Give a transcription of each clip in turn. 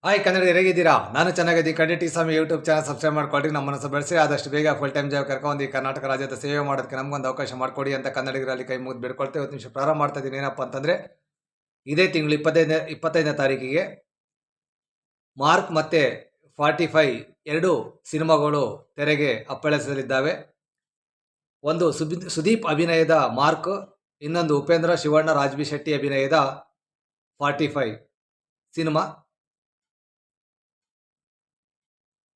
Hi Kannada ಹೇಗಿದ್ದೀರಾ? ನಾನು ಚೆನ್ನಾಗಿದ್ದೀನಿ. ಖಂಡಿತ ಟಿ ಸ್ವಾಮಿ ಯೂಟ್ಯೂಬ್ ಚಾನಲ್ ಸಬ್ಸ್ಕ್ರೈಬ್ ಮಾಡ್ಕೊಳ್ರಿ. ನಮ್ಮನ್ನು ಬೆಳೆಸಿ ಆದಷ್ಟು ಬೇಗ ಫುಲ್ ಟೈಮ್ ಜಾಬ್ ಕರ್ಕೊಂಡು ಈ ಕರ್ನಾಟಕ ರಾಜ್ಯದ ಸೇವೆ ಮಾಡೋದಕ್ಕೆ ನಮಗೊಂದು ಅವಕಾಶ ಮಾಡಿಕೊಡಿ ಅಂತ ಕನ್ನಡಿಗರಲ್ಲಿ ಕೈ ಮುಗಿದು ಬೇಡ್ಕೊಳ್ತೇವೆ. ಇವತ್ತು ನಿಮಿಷ ಪ್ರಾರಂಭ ಮಾಡ್ತಾ ಇದ್ದೀನಿ. ಏನಪ್ಪ ಅಂತಂದರೆ ಇದೇ ತಿಂಗಳು 25ನೇ ತಾರೀಕಿಗೆ ಮಾರ್ಕ್ ಮತ್ತು 45 ಎರಡು ಸಿನಿಮಾಗಳು ತೆರೆಗೆ ಅಪ್ಪಳಿಸಲಿದ್ದಾವೆ. ಒಂದು ಸುದೀಪ್ ಅಭಿನಯದ ಮಾರ್ಕ್, ಇನ್ನೊಂದು ಉಪೇಂದ್ರ ಶಿವಣ್ಣ ರಾಜ್ಬಿ ಶೆಟ್ಟಿ ಅಭಿನಯದ 45 ಸಿನಿಮಾ.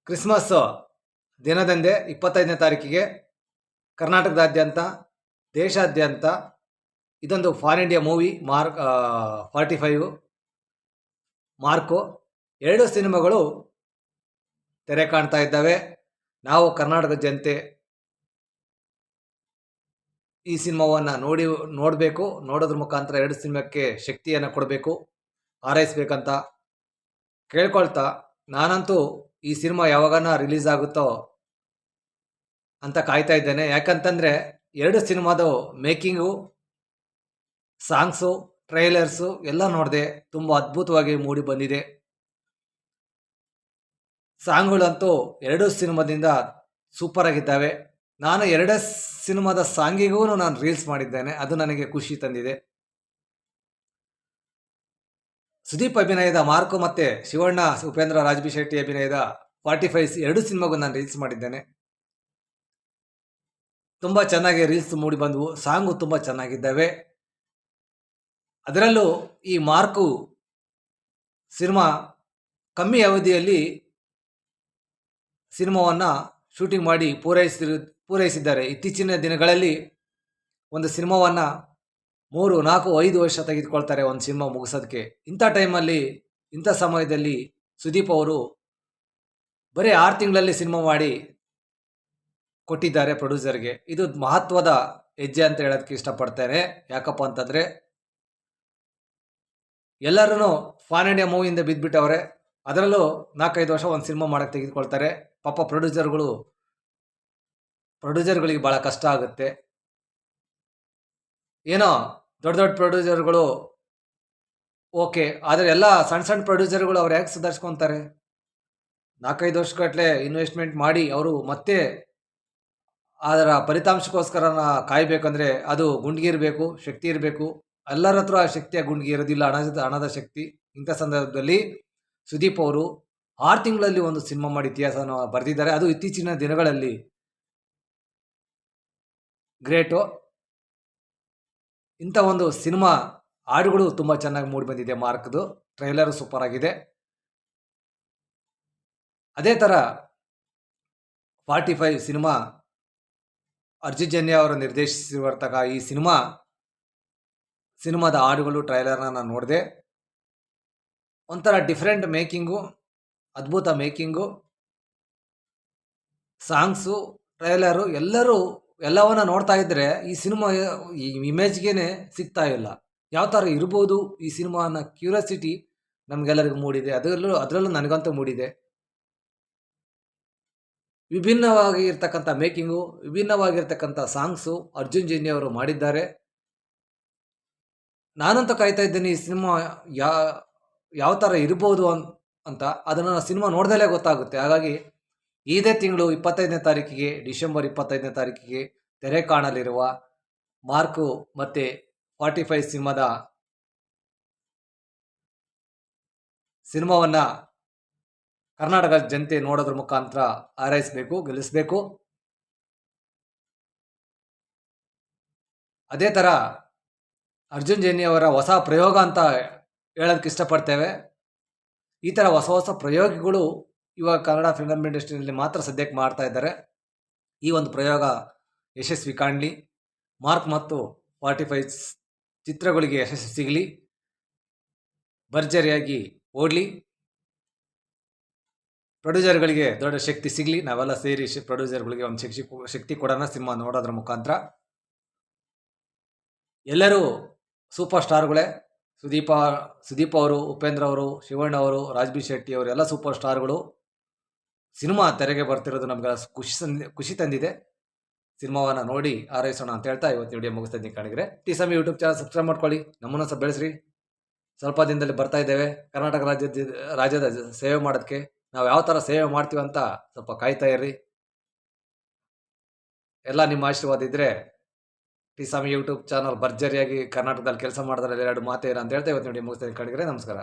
ಕ್ರಿಸ್ಮಸ್ ದಿನದಂದೇ 25ನೇ ತಾರೀಕಿಗೆ ಕರ್ನಾಟಕದಾದ್ಯಂತ, ದೇಶಾದ್ಯಂತ ಇದೊಂದು for India movie mark 45 mark ಎರಡು ಸಿನಿಮಾಗಳು ತೆರೆ ಕಾಣ್ತಾ ಇದ್ದಾವೆ. ನಾವು ಕರ್ನಾಟಕದ ಜನತೆ ಈ ಸಿನಿಮಾವನ್ನು ನೋಡಬೇಕು. ನೋಡೋದ್ರ ಮುಖಾಂತರ ಎರಡು ಸಿನಿಮಾಕ್ಕೆ ಶಕ್ತಿಯನ್ನು ಕೊಡಬೇಕು, ಹಾರೈಸ್ಬೇಕಂತ ಕೇಳ್ಕೊಳ್ತಾ, ನಾನಂತೂ ಈ ಸಿನಿಮಾ ಯಾವಾಗನ ರಿಲೀಸ್ ಆಗುತ್ತೋ ಅಂತ ಕಾಯ್ತಾ ಇದ್ದೇನೆ. ಯಾಕಂತಂದರೆ ಎರಡು ಸಿನಿಮಾದು ಮೇಕಿಂಗು, ಸಾಂಗ್ಸು, ಟ್ರೈಲರ್ಸು ಎಲ್ಲ ನೋಡಿದೆ. ತುಂಬ ಅದ್ಭುತವಾಗಿ ಮೂಡಿ ಬಂದಿದೆ. ಸಾಂಗ್ಗಳಂತೂ ಎರಡು ಸಿನಿಮಾದಿಂದ ಸೂಪರ್ ಆಗಿದ್ದಾವೆ. ನಾನು ಎರಡೇ ಸಿನಿಮಾದ ಸಾಂಗಿಗೂ ನಾನು ರೀಲ್ಸ್ ಮಾಡಿದ್ದೇನೆ. ಅದು ನನಗೆ ಖುಷಿ ತಂದಿದೆ. ಸುದೀಪ್ ಅಭಿನಯದ ಮಾರ್ಕು ಮತ್ತು ಶಿವಣ್ಣ ಉಪೇಂದ್ರ ರಾಜ್ಬಿ ಶೆಟ್ಟಿ ಅಭಿನಯದ 45 ಎರಡು ಸಿನಿಮಾಗೂ ನಾನು ರೀಲ್ಸ್ ಮಾಡಿದ್ದೇನೆ. ತುಂಬ ಚೆನ್ನಾಗಿ ರೀಲ್ಸ್ ಮೂಡಿ ಬಂದವು. ಸಾಂಗು ತುಂಬ ಚೆನ್ನಾಗಿದ್ದಾವೆ. ಅದರಲ್ಲೂ ಈ ಮಾರ್ಕು ಸಿನಿಮಾ ಕಮ್ಮಿ ಅವಧಿಯಲ್ಲಿ ಸಿನಿಮಾವನ್ನು ಶೂಟಿಂಗ್ ಮಾಡಿ ಪೂರೈಸಿದ್ದಾರೆ. ಇತ್ತೀಚಿನ ದಿನಗಳಲ್ಲಿ ಒಂದು ಸಿನಿಮಾವನ್ನು 3, 4, 5 ವರ್ಷ ತೆಗೆದುಕೊಳ್ತಾರೆ ಒಂದು ಸಿನಿಮಾ ಮುಗಿಸೋದಕ್ಕೆ. ಇಂಥ ಟೈಮಲ್ಲಿ, ಇಂಥ ಸಮಯದಲ್ಲಿ ಸುದೀಪ್ ಅವರು ಬರೀ 6 ತಿಂಗಳಲ್ಲಿ ಸಿನಿಮಾ ಮಾಡಿ ಕೊಟ್ಟಿದ್ದಾರೆ ಪ್ರೊಡ್ಯೂಸರ್ಗೆ. ಇದು ಮಹತ್ವದ ಹೆಜ್ಜೆ ಅಂತ ಹೇಳೋದಕ್ಕೆ ಇಷ್ಟಪಡ್ತೇನೆ. ಯಾಕಪ್ಪ ಅಂತಂದರೆ ಎಲ್ಲರೂ ಫಾನ್ ಇಂಡಿಯಾ ಮೂವಿಯಿಂದ ಬಿದ್ದುಬಿಟ್ಟವ್ರೆ. ಅದರಲ್ಲೂ 4-5 ವರ್ಷ ಒಂದು ಸಿನಿಮಾ ಮಾಡೋಕ್ಕೆ ತೆಗೆದುಕೊಳ್ತಾರೆ. ಪಾಪ ಪ್ರೊಡ್ಯೂಸರ್ಗಳಿಗೆ ಭಾಳ ಕಷ್ಟ ಆಗುತ್ತೆ. ಏನೋ ದೊಡ್ಡ ಪ್ರೊಡ್ಯೂಸರ್ಗಳು ಓಕೆ, ಆದರೆ ಎಲ್ಲ ಸಣ್ಣ ಪ್ರೊಡ್ಯೂಸರ್ಗಳು ಅವ್ರು ಹೇಗೆ ಸುಧಾರಿಸ್ಕೊತಾರೆ? 4-5 ವರ್ಷಗಟ್ಟಲೆ ಇನ್ವೆಸ್ಟ್ಮೆಂಟ್ ಮಾಡಿ ಅವರು ಮತ್ತೆ ಅದರ ಫಲಿತಾಂಶಕ್ಕೋಸ್ಕರ ಕಾಯಬೇಕಂದ್ರೆ ಅದು ಗುಂಡಿಗೆ ಇರಬೇಕು, ಶಕ್ತಿ ಇರಬೇಕು. ಎಲ್ಲರ ಹತ್ರ ಆ ಶಕ್ತಿಯ ಗುಂಡಿಗೆ ಇರೋದಿಲ್ಲ, ಹಣದ ಶಕ್ತಿ. ಇಂಥ ಸಂದರ್ಭದಲ್ಲಿ ಸುದೀಪ್ ಅವರು 6 ತಿಂಗಳಲ್ಲಿ ಒಂದು ಸಿನಿಮಾ ಮಾಡಿ ಇತಿಹಾಸನ ಬರೆದಿದ್ದಾರೆ. ಅದು ಇತ್ತೀಚಿನ ದಿನಗಳಲ್ಲಿ ಗ್ರೇಟು. ಇಂಥ ಒಂದು ಸಿನಿಮಾ ಹಾಡುಗಳು ತುಂಬ ಚೆನ್ನಾಗಿ ಮೂಡಿ ಬಂದಿದೆ. ಮಾರ್ಕ್ದು ಟ್ರೈಲರು ಸೂಪರ್ ಆಗಿದೆ. ಅದೇ ಥರ 45 ಸಿನಿಮಾ ಅರ್ಜುನ್ ಜನ್ಯ ಅವರು ನಿರ್ದೇಶಿಸಿರ್ತಕ್ಕ ಈ ಸಿನಿಮಾದ ಹಾಡುಗಳು, ಟ್ರೈಲರ್ನ ನಾನು ನೋಡಿದೆ. ಒಂಥರ ಡಿಫ್ರೆಂಟ್ ಮೇಕಿಂಗು, ಅದ್ಭುತ ಮೇಕಿಂಗು, ಸಾಂಗ್ಸು, ಟ್ರೈಲರು ಎಲ್ಲವನ್ನ ನೋಡ್ತಾ ಇದ್ದರೆ ಈ ಸಿನಿಮಾ ಈ ಇಮೇಜ್ಗೇ ಸಿಗ್ತಾ ಇಲ್ಲ. ಯಾವ ಥರ ಇರ್ಬೋದು ಈ ಸಿನಿಮಾ ಅನ್ನೋ ಕ್ಯೂರಿಯಾಸಿಟಿ ನಮಗೆಲ್ಲರಿಗೂ ಮೂಡಿದೆ. ಅದರಲ್ಲೂ ನನಗಂತೂ ಮೂಡಿದೆ. ವಿಭಿನ್ನವಾಗಿರ್ತಕ್ಕಂಥ ಮೇಕಿಂಗು, ವಿಭಿನ್ನವಾಗಿರ್ತಕ್ಕಂಥ ಸಾಂಗ್ಸು ಅರ್ಜುನ್ ಜನ್ಯ ಅವರು ಮಾಡಿದ್ದಾರೆ. ನಾನಂತೂ ಕಾಯ್ತಾ ಇದ್ದೀನಿ ಈ ಸಿನಿಮಾ ಯಾವ ಥರ ಇರ್ಬೋದು ಅಂತ. ಅದನ್ನು ಸಿನಿಮಾ ನೋಡ್ದಲೇ ಗೊತ್ತಾಗುತ್ತೆ. ಹಾಗಾಗಿ ಇದೇ ತಿಂಗಳು 25ನೇ ತಾರೀಕಿಗೆ, ಡಿಸೆಂಬರ್ 25ನೇ ತಾರೀಕಿಗೆ ತೆರೆ ಕಾಣಲಿರುವ ಮಾರ್ಕು ಮತ್ತು 45 ಸಿನಿಮಾವನ್ನು ಕರ್ನಾಟಕ ಜನತೆ ನೋಡೋದ್ರ ಮುಖಾಂತರ ಹಾರೈಸಬೇಕು, ಗೆಲ್ಲಿಸಬೇಕು. ಅದೇ ಥರ ಅರ್ಜುನ್ ಜನ್ಯ ಅವರ ಹೊಸ ಪ್ರಯೋಗ ಅಂತ ಹೇಳೋದಕ್ಕೆ ಇಷ್ಟಪಡ್ತೇವೆ. ಈ ಥರ ಹೊಸ ಪ್ರಯೋಗಗಳು ಇವಾಗ ಕನ್ನಡ ಫಿಲ್ಮ್ ಇಂಡಸ್ಟ್ರಿಯಲ್ಲಿ ಮಾತ್ರ ಸದ್ಯಕ್ಕೆ ಮಾಡ್ತಾ ಇದ್ದಾರೆ. ಈ ಒಂದು ಪ್ರಯೋಗ ಯಶಸ್ವಿ ಕಾಣಲಿ. ಮಾರ್ಕ್ ಮತ್ತು 45 ಚಿತ್ರಗಳಿಗೆ ಯಶಸ್ವಿ ಸಿಗಲಿ, ಭರ್ಜರಿಯಾಗಿ ಓಡಲಿ, ಪ್ರೊಡ್ಯೂಸರ್ಗಳಿಗೆ ದೊಡ್ಡ ಶಕ್ತಿ ಸಿಗಲಿ. ನಾವೆಲ್ಲ ಸೇರಿ ಪ್ರೊಡ್ಯೂಸರ್ಗಳಿಗೆ ಒಂದು ಶಕ್ತಿ ಕೊಡೋಣ ಸಿನಿಮಾ ನೋಡೋದ್ರ ಮುಖಾಂತರ. ಎಲ್ಲರೂ ಸೂಪರ್ ಸ್ಟಾರ್ಗಳೇ. ಸುದೀಪ್ ಅವರು, ಉಪೇಂದ್ರ ಅವರು, ಶಿವಣ್ಣ ಅವರು, ರಾಜ್ಬಿ ಶೆಟ್ಟಿ ಅವರು ಎಲ್ಲ ಸೂಪರ್ ಸ್ಟಾರ್ಗಳು. ಸಿನಿಮಾ ತೆರೆಗೆ ಬರ್ತಿರೋದು ನಮ್ಗೆ ಖುಷಿ ತಂದಿದೆ. ಸಿನಿಮಾವನ್ನು ನೋಡಿ ಹಾರೈಸೋಣ ಅಂತ ಹೇಳ್ತಾ ಇವತ್ತು ವಿಡಿಯೋ ಮುಗಿಸ್ತಾ ಇದ್ದೀನಿ. ಕಾಣಿದ್ರೆ ಟಿ ಸ್ವಾಮಿ ಯೂಟ್ಯೂಬ್ ಚಾನಲ್ ಸಬ್ಸ್ಕ್ರೈಬ್ ಮಾಡ್ಕೊಳ್ಳಿ, ನಮ್ಮನ್ನು ಬೆಳೆಸ್ರಿ. ಸ್ವಲ್ಪ ದಿನದಲ್ಲಿ ಬರ್ತಾ ಇದ್ದೇವೆ. ಕರ್ನಾಟಕ ರಾಜ್ಯದ ಸೇವೆ ಮಾಡೋದಕ್ಕೆ ನಾವು ಯಾವ ಥರ ಸೇವೆ ಮಾಡ್ತೀವಿ ಅಂತ ಸ್ವಲ್ಪ ಕಾಯ್ತಾ ಇರ್ರಿ. ಎಲ್ಲ ನಿಮ್ಮ ಆಶೀರ್ವಾದ ಇದ್ದರೆ ಟಿ ಸ್ವಾಮಿ ಯೂಟ್ಯೂಬ್ ಚಾನಲ್ ಭರ್ಜರಿಯಾಗಿ ಕರ್ನಾಟಕದಲ್ಲಿ ಕೆಲಸ ಮಾಡಿದ್ರಲ್ಲಿ 2 ಮಾತೇನು ಅಂತ ಹೇಳ್ತಾ ಇವತ್ತು ನೋಡಿ ಮುಗಿಸ್ತಾ ಇದ್ದೀನಿ. ನಮಸ್ಕಾರ.